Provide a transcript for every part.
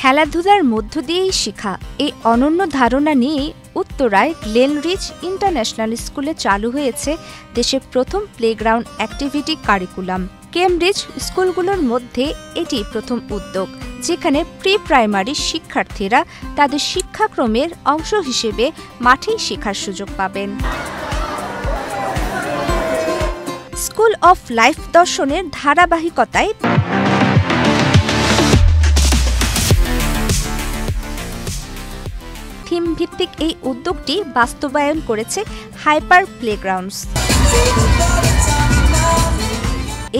খেলাধুলার মধ্য দিয়েই শেখা, এই অনন্য ধারণা নিয়ে উত্তরায় গ্লেনরিচ ইন্টারন্যাশনাল স্কুলে চালু হয়েছে দেশের প্রথম প্লেগ্রাউন্ড অ্যাক্টিভিটি কারিকুলাম। কেমব্রিজ স্কুলগুলোর মধ্যে এটি প্রথম উদ্যোগ, যেখানে প্রি প্রাইমারি শিক্ষার্থীরা তাদের শিক্ষাক্রমের অংশ হিসেবে মাঠেই শেখার সুযোগ পাবেন। স্কুল অফ লাইফ দর্শনের ধারাবাহিকতায় থিম ভিত্তিক এই উদ্যোগটি বাস্তবায়ন করেছে হাইপার প্লেগ্রাউন্ডস।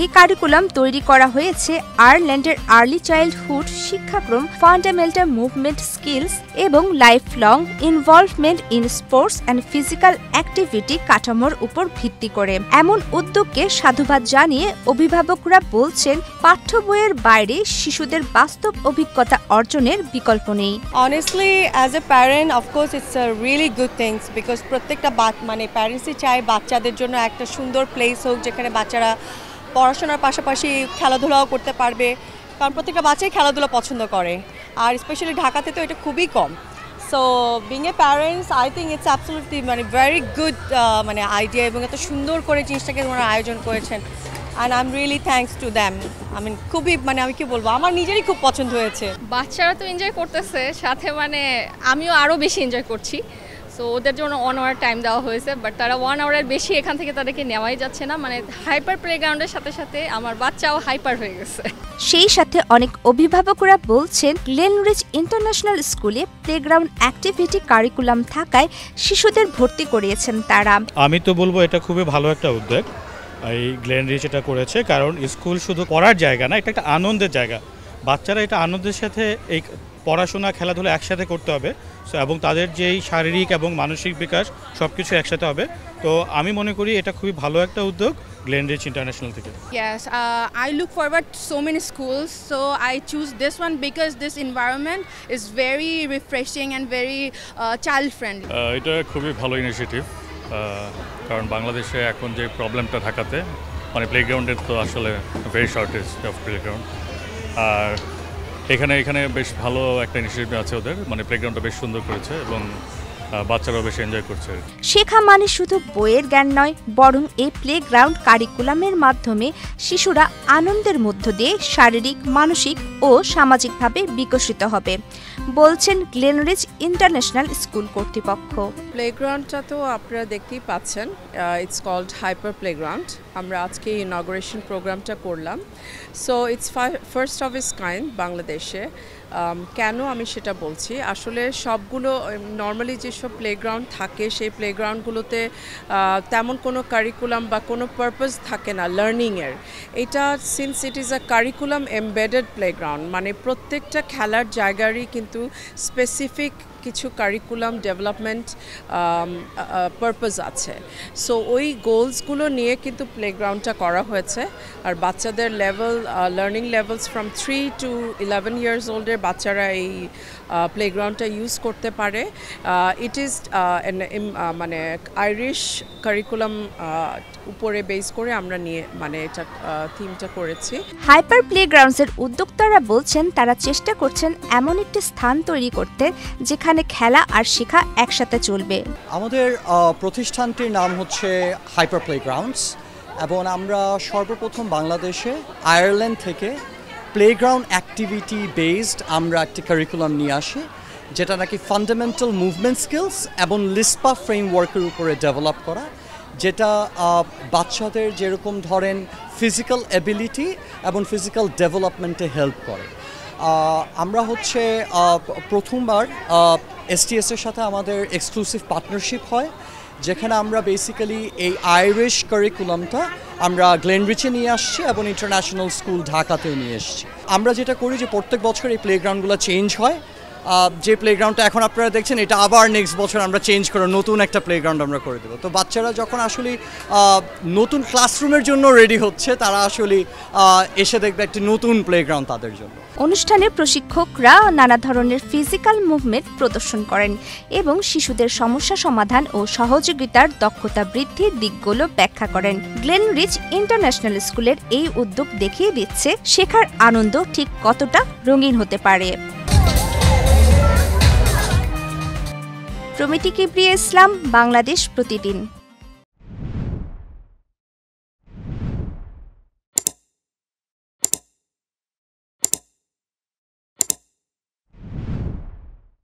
এই কারিকুলাম তৈরি করা হয়েছে আয়ারল্যান্ডের আর্লি চাইল্ডহুড শিক্ষাক্রম, ফান্ডামেন্টাল মুভমেন্ট স্কিলস এবং life long involvement in sports and physical activity কাঠামোর উপর ভিত্তি করে। এমন উদ্যোগকে সাধুবাদ জানিয়ে অভিভাবকরা বলছেন, পাঠ্য বইয়ের বাইরে শিশুদের বাস্তব অভিজ্ঞতা অর্জনের বিকল্প নেই। Honestly, as a parent, of course, it's a really good thing because প্রত্যেকটা প্যারেন্টসই চায় বাচ্চাদের জন্য একটা সুন্দর প্লেস হোক, যেখানে বাচ্চারা পড়াশোনার পাশাপাশি খেলাধুলাও করতে পারবে, কারণ প্রত্যেকটা বাচ্চাই খেলাধুলা পছন্দ করে, আর স্পেশালি ঢাকাতে তো এটা খুবই কম। So being a parents, I think it's absolutely very good idea, এবং এত সুন্দর করে জিনিসটাকে ওনারা আয়োজন করেছেন। And I am really thanks to them. খুবই আমি কি বলবো, আমার নিজেরই খুব পছন্দ হয়েছে। বাচ্চারা তো এনজয় করতেছে, সাথে আমিও আরও বেশি এনজয় করছি। সো ওদের জন্য 1 আওয়ার টাইম দেওয়া হয়েছে, বাট তারা 1 আওয়ারের বেশি এখান থেকে তাদেরকে নেওয়াই যাচ্ছে না। হাইপার প্লেগ্রাউন্ডের সাথে সাথে আমার বাচ্চাও হাইপার হয়ে গেছে। সেই সাথে অনেক অভিভাবকরা বলছেন, গ্লেনরিচ ইন্টারন্যাশনাল স্কুলে প্লেগ্রাউন্ড অ্যাক্টিভিটি কারিকুলাম থাকায় শিশুদের ভর্তি করিয়েছেন তারা। আমি তো বলবো এটা খুবই ভালো একটা উদ্যোগ এই গ্লেনরিচ এটা করেছে, কারণ স্কুল শুধু পড়ার জায়গা না, এটা একটা আনন্দের জায়গা। বাচ্চারা এটা আনন্দের সাথে এই পড়াশোনা খেলাধুলা একসাথে করতে হবে, এবং তাদের যেই শারীরিক এবং মানসিক বিকাশ সব কিছু একসাথে হবে। তো আমি মনে করি এটা খুবই ভালো একটা উদ্যোগ গ্লেনরিচ ইন্টারন্যাশনাল থেকে। Yes, I look forward to so many schools, so I choose this one because this environment is very refreshing and very child friendly. এটা খুবই ভালো ইনিশিয়েটিভ, কারণ বাংলাদেশে এখন যে প্রবলেমটা ঢাকাতে প্লেগ্রাউন্ডের তো আসলে ভেরি শর্টেজ অফ প্লেগ্রাউন্ড, আর এখানে বেশ ভালো একটা ইনিশিয়েটিভ আছে ওদের, প্লেগ্রাউন্ডটা বেশ সুন্দর করেছে এবং বাচ্চারাও বেশ এনজয় করছে। শেখা মানে শুধু বইয়ের জ্ঞান নয়, বরং এই প্লেগ্রাউন্ড কারিকুলামের মাধ্যমে শিশুরা আনন্দের মধ্য দিয়ে শারীরিক, মানসিক ও সামাজিকভাবে বিকশিত হবে, বলছেন গ্লেনরিচ ইন্টারন্যাশনাল স্কুল কর্তৃপক্ষ। প্লেগ্রাউন্ডটা তো আপনারা দেখতেই পাচ্ছেন, ইটস কল্ড হাইপার প্লেগ্রাউন্ড। আমরা আজকে ইনগরেশন প্রোগ্রামটা করলাম। So its first of its kind বাংলাদেশে। কেন আমি সেটা বলছি, আসলে সবগুলো নর্মালি যেসব প্লেগ্রাউন্ড থাকে সেই প্লেগ্রাউন্ডগুলোতে তেমন কোনো কারিকুলাম বা কোনো পারপাস থাকে না লার্নিংয়ের। এটা since it is a curriculum embedded playground, প্রত্যেকটা খেলার জায়গারই কিন্তু স্পেসিফিক কিছু কারিকুলাম ডেভেলপমেন্ট পারপাস আছে। সো ওই গোলসগুলো নিয়ে কিন্তু প্লেগ্রাউন্ডটা করা হয়েছে। আর বাচ্চাদের level, learning levels from 3 to 11 years ওল্ডের বাচ্চারা এই প্লেগ্রাউন্ডটা ইউজ করতে পারে। ইট ইজ আইরিশ কারিকুলাম উপরে বেস করে আমরা নিয়ে এটা থিমটা করেছি। হাইপার প্লেগ্রাউন্ডসের উদ্যোক্তারা বলছেন, তারা চেষ্টা করছেন এমন একটি স্থান তৈরি করতে যেখানে খেলা আর শেখা একসাথে চলবে। আমাদের প্রতিষ্ঠানটির নাম হচ্ছে হাইপার প্লেগ্রাউন্ডস, এবং আমরা সর্বপ্রথম বাংলাদেশে আয়ারল্যান্ড থেকে প্লেগ্রাউন্ড অ্যাক্টিভিটি বেসড আমরা একটি কারিকুলাম নিয়ে আসি, যেটা নাকি ফান্ডামেন্টাল মুভমেন্ট স্কিলস এবং লিসপা ফ্রেমওয়ার্কের উপরে ডেভেলপ করা, যেটা বাচ্চাদের যেরকম ধরেন ফিজিক্যাল অ্যাবিলিটি এবং ফিজিক্যাল ডেভেলপমেন্টে হেল্প করে। আমরা হচ্ছে প্রথমবার এসটিএসের সাথে আমাদের এক্সক্লুসিভ পার্টনারশিপ হয়, যেখানে আমরা বেসিক্যালি এই আইরিশ কারিকুলামটা আমরা গ্লেনরিচে নিয়ে আসছি এবং ইন্টারন্যাশনাল স্কুল ঢাকাতেও নিয়ে এসেছি। আমরা যেটা করি যে প্রত্যেক বছর এই প্লেগ্রাউন্ডগুলো চেঞ্জ হয়। যে প্লেগ্রাউন্ডটা এখন আপনারা দেখছেন, এটা আবার নেক্সট বছর আমরা চেঞ্জ করে নতুন একটা প্লেগ্রাউন্ড আমরা করে দেবো। তো বাচ্চারা যখন আসলে নতুন ক্লাসরুমের জন্য রেডি হচ্ছে, তারা আসলে এসে দেখবে একটি নতুন প্লেগ্রাউন্ড তাদের জন্য। অনুষ্ঠানে প্রশিক্ষকরা নানা ধরনের ফিজিক্যাল মুভমেন্ট প্রদর্শন করেন এবং শিশুদের সমস্যা সমাধান ও সহযোগিতার দক্ষতা বৃদ্ধির দিকগুলো ব্যাখ্যা করেন। গ্লেনরিচ ইন্টারন্যাশনাল স্কুলের এই উদ্যোগ দেখিয়ে দিচ্ছে শেখার আনন্দ ঠিক কতটা রঙিন হতে পারে। প্রমিতি কিবরিয়া ইসলাম, বাংলাদেশ প্রতিদিন।